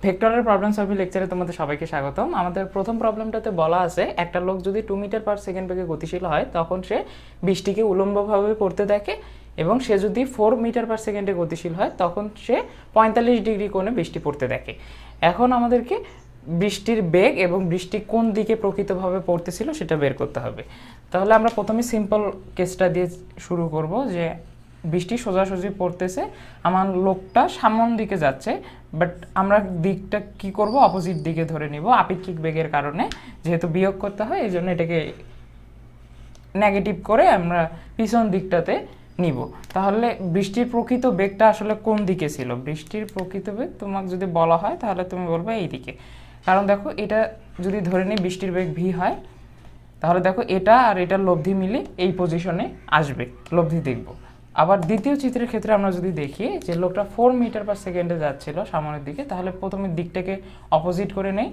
ভেক্টরের problem solving লেকচারে তোমাদের সবাইকে স্বাগতম। আমাদের প্রথম প্রবলেমটাতে বলা আছে একটা লোক যদি 2 মিটার পার সেকেন্ড বেগে গতিশীল হয় তখন সে 20টিকে উলম্বভাবে পড়তে দেখে, এবং সে যদি 4 মিটার পার সেকেন্ডে গতিশীল হয় তখন সে 45 ডিগ্রি কোণে বৃষ্টি পড়তে দেখে। এখন আমাদেরকে বৃষ্টির বেগ এবং বৃষ্টি কোন দিকে প্রকৃতভাবে পড়তেছিল সেটা বের করতে হবে। তাহলে আমরা প্রথমে সিম্পল কেসটা দিয়ে শুরু করব যে বৃষ্টি সোজাসুজি পড়তেছে, আমার লোকটা সামনের দিকে যাচ্ছে, বাট আমরা দিকটা কি করব, অপোজিট দিকে ধরে নিব আপেক্ষিক বেগের কারণে, যেহেতু বিয়োগ করতে হয় এই জন্য এটাকে নেগেটিভ করে আমরা পিছন দিকটাতে নিব। তাহলে বৃষ্টির প্রকৃত বেগটা আসলে কোন দিকে ছিল? বৃষ্টির প্রকৃত বেগ তোমাকে যদি বলা হয় তাহলে তুমি বলবে এই দিকে, কারণ দেখো এটা যদি ধরে নিই বৃষ্টির বেগ ভি হয়, তাহলে দেখো এটা আর এটার লব্ধি মিলে এই পজিশনে আসবে, লব্ধি দেখব। আবার দ্বিতীয় চিত্রের ক্ষেত্রে আমরা যদি দেখি যে লোকটা 4 মিটার পার সেকেন্ডে যাচ্ছিল সামনের দিকে, তাহলে প্রথমে দিকটাকে অপোজিট করে নেই।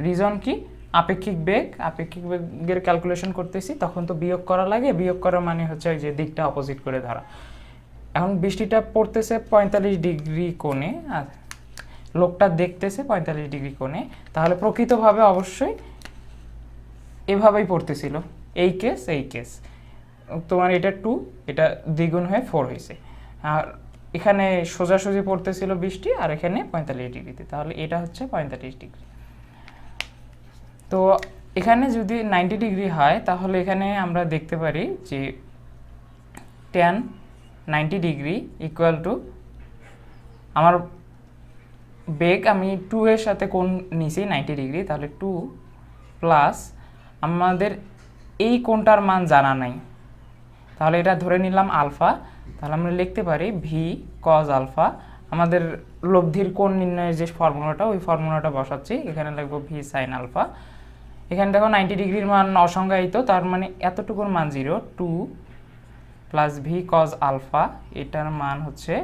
রিজন কি? আপেক্ষিক বেগ। আপেক্ষিক বেগের ক্যালকুলেশন করতেছি, তখন তো বিয়োগ করা লাগে, বিয়োগ করা মানে হচ্ছে যে দিকটা অপোজিট করে ধরা। এখন বৃষ্টিটা পড়তেছে 45 ডিগ্রি কোণে, আর লোকটা দেখতেছে 45 ডিগ্রি কোণে, তাহলে প্রকৃতভাবে অবশ্যই এভাবেই পড়তেছিল। এই কেস এই কেস, তোমার এটা 2, এটা দ্বিগুণ হয়ে 4 হয়েছে, আর এখানে সোজাসুজি পড়তেছিল বৃষ্টি, আর এখানে 45 ডিগ্রিতে, তাহলে এটা হচ্ছে 45 ডিগ্রি। তো এখানে যদি 90 ডিগ্রি হয় তাহলে এখানে আমরা দেখতে পারি যে tan 90 ডিগ্রি ইকুয়াল টু আমার বেগ আমি 2 এর সাথে কোণ নিছি 90 ডিগ্রি, তাহলে 2 প্লাস আমাদের এই কোণটার মান জানা নাই, তাহলে এটা ধরে নিলাম আলফা, তাহলে আমরা লিখতে পারি ভি কজ আলফা। আমাদের লব্ধির কোণ নির্ণয়ের যে ফর্মুলাটা, ওই ফর্মুলাটা বসাচ্ছি, এখানে লিখব ভি সাইন আলফা। এখানে দেখো 90 ডিগ্রির মান অসংজ্ঞায়িত, তার মানে এতটুকুর মান 0, 2 প্লাস ভি কজ আলফা, এটার মান হচ্ছে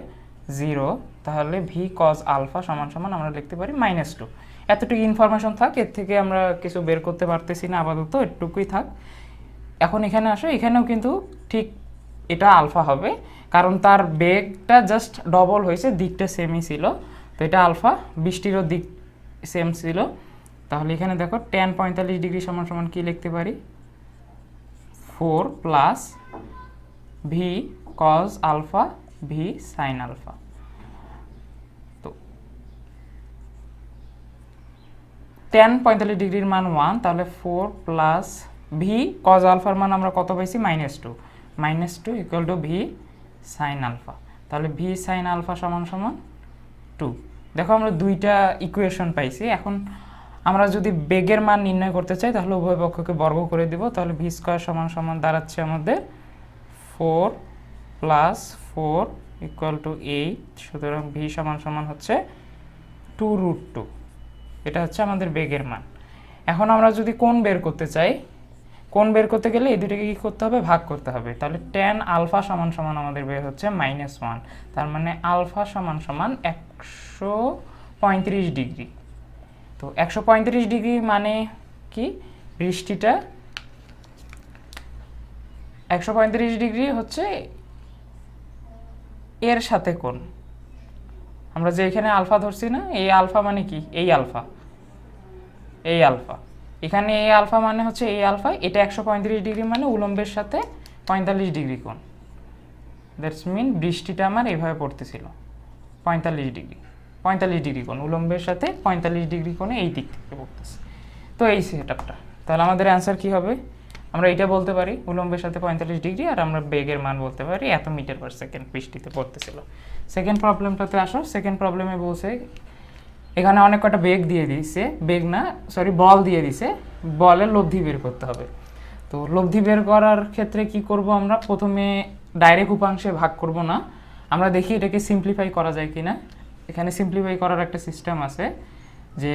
0, তাহলে ভি কজ আলফা সমান সমান আমরা লিখতে পারি -2। এতটুকু ইনফরমেশন থাক, এর থেকে আমরা কিছু বের করতে পারতেছি না, আপাতত এটুকুই থাক। এখন এখানে আসো, এখানেও কিন্তু ঠিক এটা আলফা হবে, কারণ তার বেগটা জাস্ট ডবল হয়েছে, দিকটা সেমই ছিল, তো এটা আলফা। বৃষ্টিরও দিক সেম ছিল, তাহলে এখানে দেখো tan 45 ডিগ্রি সমান সমান কি লিখতে পারি, 4 plus v cos alpha v sine alpha. তো tan 45 ডিগ্রির মান 1, তাহলে 4 প্লাস ভি কজ আলফার মান আমরা কত পাইছি, -2 equal to v sine alpha, তাহলে ভি সাইন আলফা সমান সমান 2। দেখো আমরা দুইটা ইকুয়েশন পাইছি। এখন আমরা যদি বেগের মান নির্ণয় করতে চাই তাহলে উভয় পক্ষকে বর্গ করে দিব, তাহলে ভি স্কয়ার সমান সমান দাঁড়াচ্ছে আমাদের 4 প্লাস 4 ইকুয়াল টু 8, সুতরাং ভি সমান সমান হচ্ছে 2√2। এটা হচ্ছে আমাদের বেগের মান। এখন আমরা যদি কোণ বের করতে চাই, কোণ বের করতে গেলে এই দুটোকে কী করতে হবে, ভাগ করতে হবে, তাহলে tan আলফা সমান সমান আমাদের বের হচ্ছে -1, তার মানে আলফা সমান সমান 135 ডিগ্রি। তো 135 ডিগ্রি মানে কি, বৃষ্টিটা 135 ডিগ্রি হচ্ছে এর সাথে কোণ। আমরা যে এখানে আলফা ধরছি না, এই আলফা মানে কি, এই আলফা, এই আলফা, এখানে এই আলফা মানে হচ্ছে এই আলফা, এটা 135 ডিগ্রি মানে উলম্বের সাথে 45 ডিগ্রি কোণ। দ্যাটস মিন বৃষ্টিটা আমার এইভাবে পড়তেছিল 45 ডিগ্রি কোণ, উলম্বের সাথে 45 ডিগ্রি কোণে এই দিক থেকে পড়তেছে। তো এই সেটআপটা, তাহলে আমাদের অ্যান্সার কি হবে, আমরা এটা বলতে পারি উলম্বের সাথে 45 ডিগ্রি, আর আমরা বেগের মান বলতে পারি এত মিটার পার সেকেন্ড বৃষ্টিতে পড়তেছিল। সেকেন্ড প্রবলেমটাতে আসো। সেকেন্ড প্রবলেমে বলছে এখানে অনেক কটা বেগ দিয়ে দিয়েছে, বল দিয়ে দিছে, বলের লব্ধি বের করতে হবে। তো লব্ধি বের করার ক্ষেত্রে কি করব, আমরা প্রথমে ডাইরেক্ট উপাংশে ভাগ করব না, আমরা দেখি এটাকে সিম্পলিফাই করা যায় কিনা। এখানে সিম্পলিফাই করার একটা সিস্টেম আছে, যে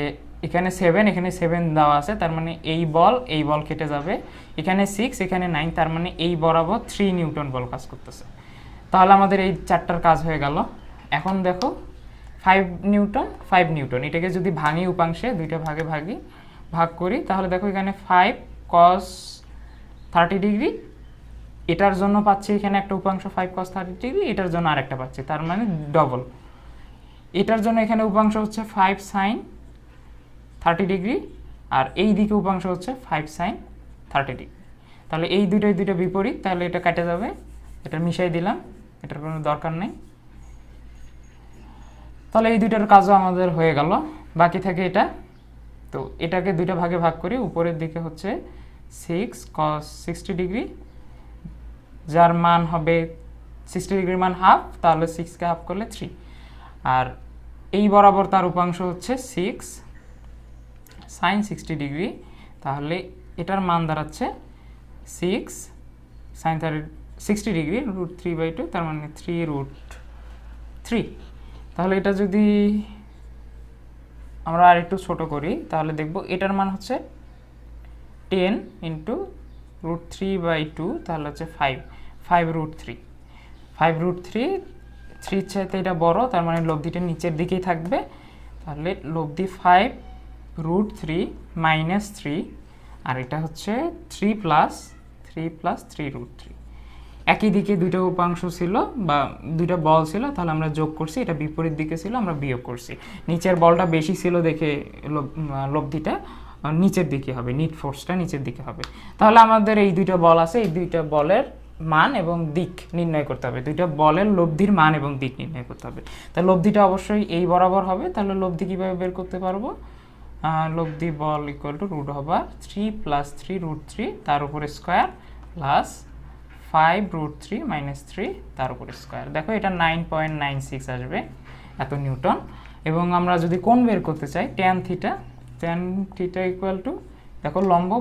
এখানে 7, এখানে 7 দেওয়া আছে, তার মানে এই বল কেটে যাবে, এখানে 6, এখানে 9, তার মানে এই বরাবর 3 নিউটন বল কাজ করতেছে। তাহলে আমাদের এই চারটার কাজ হয়ে গেল। এখন দেখো 5 নিউটন, এটাকে যদি ভাঙি উপাংশে, দুইটা ভাগে ভাগ করি, তাহলে দেখো এখানে 5 cos 30 ডিগ্রি, এটার জন্য পাচ্ছি এখানে একটা উপাংশ 5 cos 30 ডিগ্রি, এটার জন্য আরেকটা পাচ্ছি, তার মানে ডবল। এটার জন্য এখানে উপাংশ হচ্ছে 5 sin 30 ডিগ্রি, আর এই দিকে উপাংশ হচ্ছে 5 sin 30 ডিগ্রি। তাহলে এই দুইটা বিপরীত, তাহলে এটা কেটে যাবে, এটা মিশাই দিলাম, এটার কোনো দরকার নেই। তাহলে এই দুইটার কাজও আমাদের হয়ে গেল, বাকি থাকে এটা। তো এটাকে দুইটা ভাগে ভাগ করি, উপরের দিকে হচ্ছে 6 cos 60 ডিগ্রি, যার মান হবে 60 ডিগ্রির মান হাফ, তাহলে 6কে হাফ করলে 3, আর এই বরাবর তার উপাংশ হচ্ছে 6 sin 60 ডিগ্রি, তাহলে এটার মান দাঁড়াচ্ছে 6 sin 60 ডিগ্রি √3/2, তার মানে 3√3। তাহলে এটা যদি আমরা আর একটু ছোট করি তাহলে দেখব এটার মান হচ্ছে 10 × √3/2, তাহলে হচ্ছে 5√3। 5√3, 3 চাইতে এটা বড়, তার মানে লব্ধিটা নিচের দিকেই থাকবে। তাহলে লব্ধি 5√3 - 3, আর এটা হচ্ছে 3 + 3√3। একই দিকে দুইটা উপাংশ ছিল বা দুইটা বল ছিল, তাহলে আমরা যোগ করছি, এটা বিপরীত দিকে ছিল, আমরা বিয়োগ করছি। নিচের বলটা বেশি ছিল দেখে লব্ধিটা নিচের দিকে হবে, নিট ফোর্সটা নিচের দিকে হবে। তাহলে আমাদের এই দুইটা বল আছে, এই দুইটা বলের মান এবং দিক নির্ণয় করতে হবে, দুইটা বলের লব্ধির মান এবং দিক নির্ণয় করতে হবে। তাহলে লব্ধিটা অবশ্যই এই বরাবর হবে। তাহলে লব্ধি কীভাবে বের করতে পারবো? লব্ধি বল =3 + 3√3, তার উপরে স্কোয়ার, প্লাস 5√3 - 3, তার উপরে স্কোয়ার। দেখো এটা 9.96 আসবে, এত নিউটন। এবং আমরা যদি কোণ বের করতে চাই, tan θ দেখো লম্ব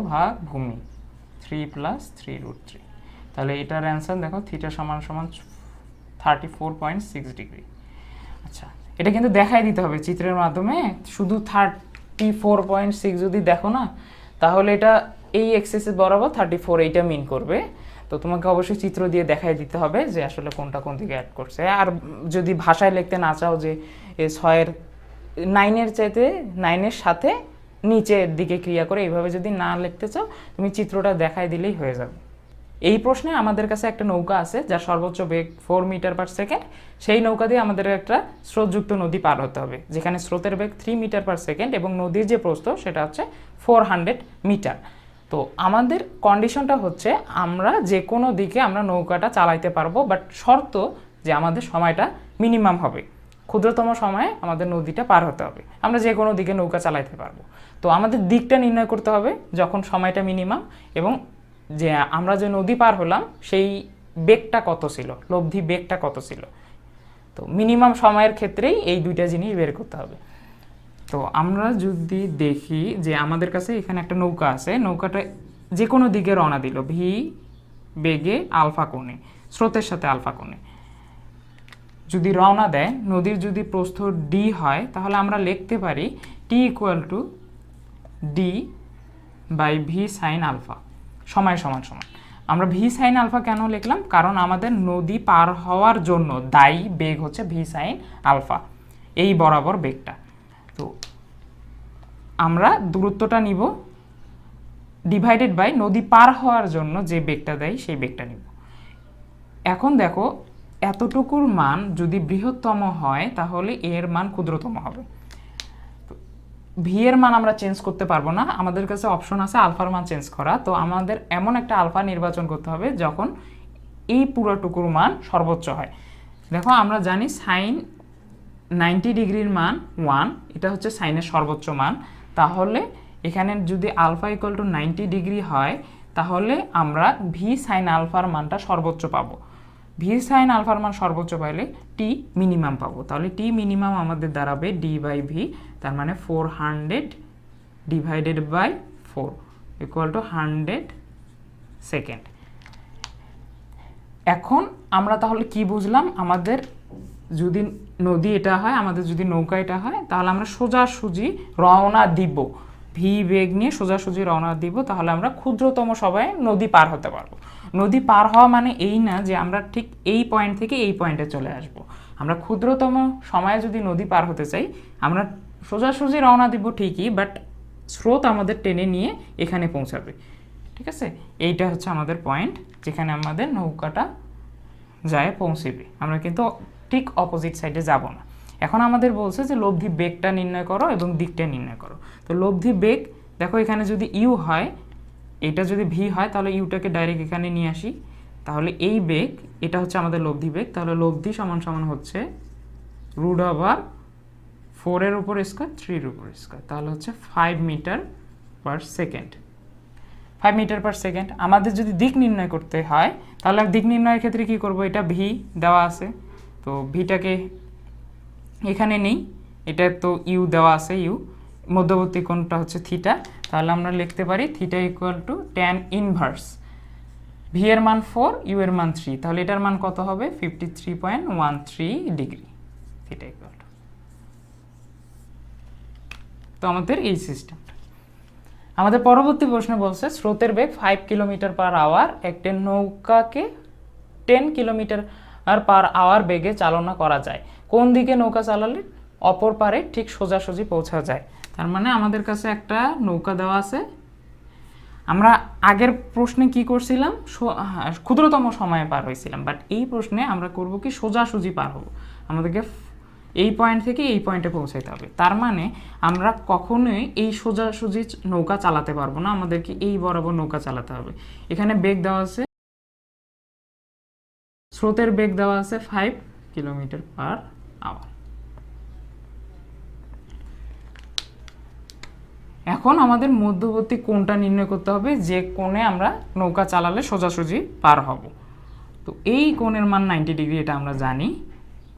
ভাগ ভূমি 3 + 3√3। তাহলে এটার অ্যান্সার দেখো θ = 34.6 ডিগ্রি। আচ্ছা, এটা কিন্তু দেখাই দিতে হবে চিত্রের মাধ্যমে। শুধু 34.6 যদি দেখো না, তাহলে এটা এই এক্সিসের বরাবর 34 এইটা মিন করবে। তো তোমাকে অবশ্যই চিত্র দিয়ে দেখাই দিতে হবে যে আসলে কোনটা কোন দিকে অ্যাড করছে। আর যদি ভাষায় লিখতে না চাও যে 6-এর 9-এর চাইতে 9-এর সাথে নিচের দিকে ক্রিয়া করে, এইভাবে যদি না লিখতে চাও, তুমি চিত্রটা দেখাই দিলেই হয়ে যাবে। এই প্রশ্নে আমাদের কাছে একটা নৌকা আছে যার সর্বোচ্চ বেগ 4 মিটার/সেকেন্ড। সেই নৌকা দিয়ে আমাদের একটা স্রোতযুক্ত নদী পার হতে হবে, যেখানে স্রোতের বেগ 3 মিটার/সেকেন্ড এবং নদীর যে প্রস্থ সেটা হচ্ছে 400 মিটার। তো আমাদের কন্ডিশনটা হচ্ছে আমরা যে কোনো দিকে আমরা নৌকাটা চালাইতে পারবো, বাট শর্ত যে আমাদের সময়টা মিনিমাম হবে, ক্ষুদ্রতম সময়ে আমাদের নদীটা পার হতে হবে। আমরা যে কোনো দিকে নৌকা চালাইতে পারবো। তো আমাদের দিকটা নির্ণয় করতে হবে যখন সময়টা মিনিমাম, এবং যে আমরা যে নদী পার হলাম সেই বেগটা কত ছিল, লব্ধি বেগটা কত ছিল। তো মিনিমাম সময়ের ক্ষেত্রেই এই দুইটা জিনিস বের করতে হবে। তো আমরা যদি দেখি যে আমাদের কাছে এখানে একটা নৌকা আছে, নৌকাটা যে কোনো দিকে রওনা দিল ভি বেগে আলফা কোণে, স্রোতের সাথে আলফা কোণে যদি রওনা দেয়, নদীর যদি প্রস্থ ডি হয়, তাহলে আমরা লিখতে পারি টি = d/v sin আলফা, সময় সমান সমান। আমরা ভি সাইন আলফা কেন লিখলাম? কারণ আমাদের নদী পার হওয়ার জন্য দায়ী বেগ হচ্ছে ভি সাইন আলফা, এই বরাবর বেগটা। তো আমরা দূরত্বটা নিব ডিভাইডেড বাই নদী পার হওয়ার জন্য যে বেগটা দেয় সেই বেগটা নিব। এখন দেখো এতটুকুর মান যদি বৃহত্তম হয় তাহলে এর মান ক্ষুদ্রতম হবে। ভি এর মান আমরা চেঞ্জ করতে পারবো না, আমাদের কাছে অপশন আছে আলফার মান চেঞ্জ করা। তো আমাদের এমন একটা আলফা নির্বাচন করতে হবে যখন এই পুরোটুকুর মান সর্বোচ্চ হয়। দেখো আমরা জানি সাইন 90 ডিগ্রির মান 1, এটা হচ্ছে সাইনের সর্বোচ্চ মান। তাহলে এখানে যদি আলফা = 90 ডিগ্রি হয়, তাহলে আমরা ভি সাইন আলফার মানটা সর্বোচ্চ পাবো। ভি সাইন আলফার মান সর্বোচ্চ পাইলে টি মিনিমাম পাবো। তাহলে টি মিনিমাম আমাদের দাঁড়াবে d/v, তার মানে 400 / 4 = 100 সেকেন্ড। এখন আমরা তাহলে কি বুঝলাম? আমাদের যদি নদী এটা হয়, আমাদের যদি নৌকা এটা হয়, তাহলে আমরা সোজাসুজি রওনা দিব, ভি বেগ নিয়ে সোজাসুজি রওনা দিব। তাহলে আমরা ক্ষুদ্রতম সময়ে নদী পার হতে পারবো। নদী পার হওয়া মানে এই না যে আমরা ঠিক এই পয়েন্ট থেকে এই পয়েন্টে চলে আসব। আমরা ক্ষুদ্রতম সময়ে যদি নদী পার হতে চাই, আমরা সোজাসুজি রওনা দিব ঠিকই, বাট স্রোত আমাদের টেনে নিয়ে এখানে পৌঁছাবে। ঠিক আছে, এইটা হচ্ছে আমাদের পয়েন্ট যেখানে আমাদের নৌকাটা যায় পৌঁছিবে, আমরা কিন্তু ঠিক অপোজিট সাইডে যাব না। এখন আমাদের বলছে যে লব্ধি বেগটা নির্ণয় করো এবং দিকটা নির্ণয় করো। তো লব্ধি বেগ দেখো এখানে যদি ইউ হয়, এটা যদি ভি হয়, তাহলে ইউটাকে ডাইরেক্ট এখানে নিয়ে আসি, তাহলে এই বেগ এটা হচ্ছে আমাদের লব্ধি বেগ। তাহলে লব্ধি সমান সমান হচ্ছে রুট ওভার 4 উপর স্কোয়ার 3 উপর স্কোয়ার, তাহলে হচ্ছে 5 metre per second. 5 metre per second. আমাদের যদি দিক নির্ণয় করতে হয় তাহলে দিক নির্ণয়ের ক্ষেত্রে কি করব, এটা ভি দেওয়া আছে, তো ভিটাকে এখানে নেই, এটা তো ইউ দেওয়া আছে, ইউ মধ্যবর্তী কোণটা হচ্ছে থিটা, তাহলে আমরা লিখতে পারি theta equal to tan inverse V এর মান 4, ইউ এর মান 3, তাহলে এটার মান কত হবে 53.13 ডিগ্রি থিটা ইকুয়াল টু। তো আমাদের এই সিস্টেমটা। আমাদের পরবর্তী প্রশ্নে বলছে স্রোতের বেগ 5 কিলোমিটার পার আওয়ার, একটি নৌকাকে 10 কিলোমিটার পার আওয়ার বেগে চালনা করা যায়, কোন দিকে নৌকা চালালে অপর পারে ঠিক সোজাসুজি পৌঁছা যায়। তার মানে আমাদের কাছে একটা নৌকা দেওয়া আছে, আমরা আগের প্রশ্নে কি করছিলাম, ক্ষুদ্রতম সময়ে পার হয়েছিলাম, বাট এই প্রশ্নে আমরা করব কি সোজাসুজি পার হব, আমাদেরকে এই পয়েন্ট থেকে এই পয়েন্টে পৌঁছাইতে হবে। তার মানে আমরা কখনোই এই সোজাসুজি নৌকা চালাতে পারবো না, আমাদেরকে এই বরাবর নৌকা চালাতে হবে। এখানে বেগ দেওয়া আছে, স্রোতের বেগ দেওয়া আছে 5 কিলোমিটার পার আওয়ার। এখন আমাদের মধ্যবর্তী কোণটা নির্ণয় করতে হবে, যে কোণে আমরা নৌকা চালালে সোজাসুজি পার হব। তো এই কোণের মান 90 ডিগ্রি, এটা আমরা জানি,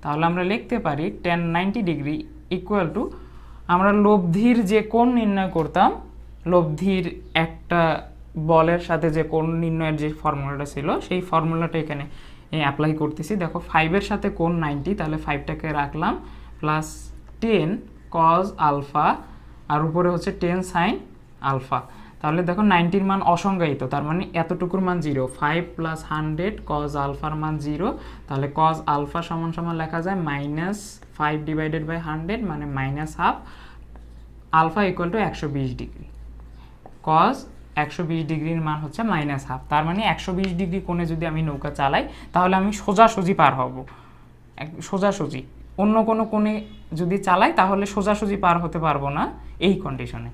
তাহলে আমরা লিখতে পারি tan 90 ডিগ্রি ইকুয়াল টু, আমরা লব্ধির যে কোণ নির্ণয় করতাম, লব্ধির একটা বলের সাথে যে কোণ নির্ণয়ের যে ফর্মুলাটা ছিল সেই ফর্মুলাটা এখানে অ্যাপ্লাই করতেছি। দেখো 5-এর সাথে কোণ 90, তাহলে 5টাকে রাখলাম প্লাস 10 cos আলফা আর উপরে হচ্ছে 10 sin আলফা, তাহলে দেখো 90-র মান অসংজ্ঞায়িত, তার মানে এতটুকুর মান 0, 5 + 100 cos আলফার মান 0, তাহলে cos আলফা সমান সমান লেখা যায় -5/100 মানে -1/2, alpha equal to 120 degree, cos 120 ডিগ্রির মান হচ্ছে -1/2, তার মানে 120 ডিগ্রি কোণে যদি আমি নৌকা চালাই তাহলে আমি সোজাসুজি পার হব, সোজাসুজি। অন্য কোনো কোণে যদি চালাই তাহলে সোজাসুজি পার হতে পারবো না এই কন্ডিশনে।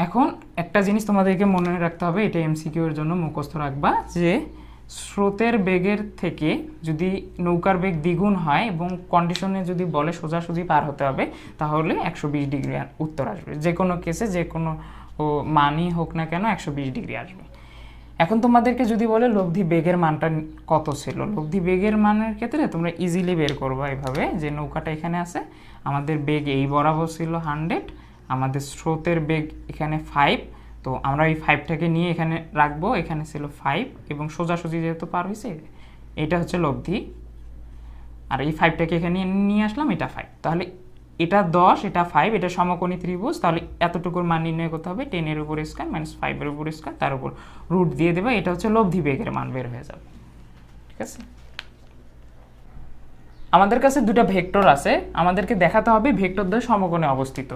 এখন একটা জিনিস তোমাদেরকে মনে রাখতে হবে, এটা এমসিকিউ এর জন্য মুখস্থ রাখবা, যে স্রোতের বেগের থেকে যদি নৌকার বেগ দ্বিগুণ হয় এবং কন্ডিশনে যদি বলে সোজাসুজি পার হতে হবে, তাহলে 120 ডিগ্রি উত্তর আসবে, যে কোনো কেসে যে কোনো মানই হোক না কেন 120 ডিগ্রি আসবে। এখন তোমাদেরকে যদি বলে লব্ধি বেগের মানটা কত ছিল, লব্ধি বেগের মানের ক্ষেত্রে তোমরা ইজিলি বের করবা এভাবে, যে নৌকাটা এখানে আছে, আমাদের বেগ এই বরাবর ছিল 100, আমাদের স্রোতের বেগ এখানে 5, তো আমরা এই 5টাকে নিয়ে এখানে রাখবো, এখানে ছিল 5 এবং সোজাসুজি যেহেতু পার হয়েছে এটা হচ্ছে লব্ধি, আর এই 5টাকে এখানে নিয়ে আসলাম, এটা 5, তাহলে এটা 10, এটা 5, এটা সমকোণী ত্রিভুজ, তাহলে এতটুকুর মান নির্ণয় করতে হবে 10-এর উপর স্কয়ার - 5-এর উপর স্কয়ার, তার উপর রুট দিয়ে দেবে, এটা হচ্ছে লব্ধি বেগের মান বের হয়ে যাবে। ঠিক আছে, আমাদের কাছে দুটো ভেক্টর আছে, আমাদেরকে দেখাতে হবে ভেক্টর দ্বয় সমকোণে অবস্থিত।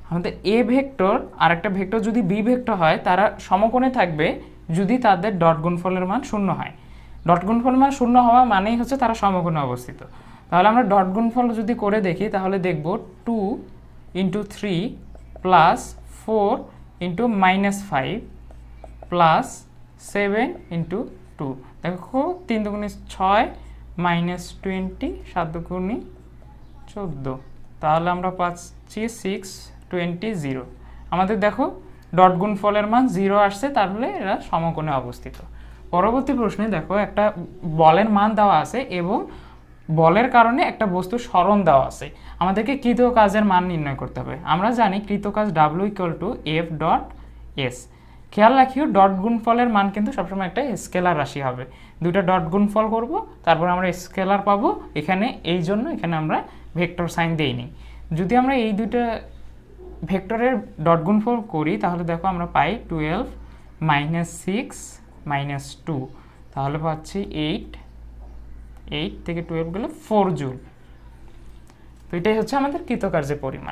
আমাদের এ ভেক্টর আর একটা ভেক্টর যদি বি ভেক্টর হয়, তারা সমকোণে থাকবে যদি তাদের ডট গুণফলের মান 0 হয়। ডট গুণফলের মান 0 হওয়া মানেই হচ্ছে তারা সমকোণে অবস্থিত। তাহলে আমরা ডট গুণফল যদি করে দেখি তাহলে দেখব 2 × 3 + 4 × -5 + 7 × 2, দেখো 3 × 6 -20 7 × 14, তাহলে আমরা পাচ্ছি 6 20 0। আমাদের দেখো ডট গুণফলের মান 0 আসছে, তাহলে এরা সমকোণে অবস্থিত। পরবর্তী প্রশ্নে দেখো একটা বলের মান দেওয়া আছে এবং বলের কারণে একটা বস্তু সরণ দেওয়া আছে, আমাদেরকে কৃত কাজের মান নির্ণয় করতে হবে। আমরা জানি কৃত কাজ W = F.S। খেয়াল রাখিও ডট গুণফলের মান কিন্তু সবসময় একটা স্কেলার রাশি হবে, দুইটা ডট গুণফল করব, তারপর আমরা স্কেলার পাবো, এখানে এই জন্য এখানে আমরা ভেক্টর সাইন দেইনি। যদি আমরা এই দুইটা ভেক্টরের ডট গুণফল করি তাহলে দেখো আমরা পাই 12 - 6 - 2, তাহলে পাচ্ছি 8 থেকে 12 গেলে 4 জুল। তো এটাই হচ্ছে আমাদের কৃতকার্যের পরিমাণ।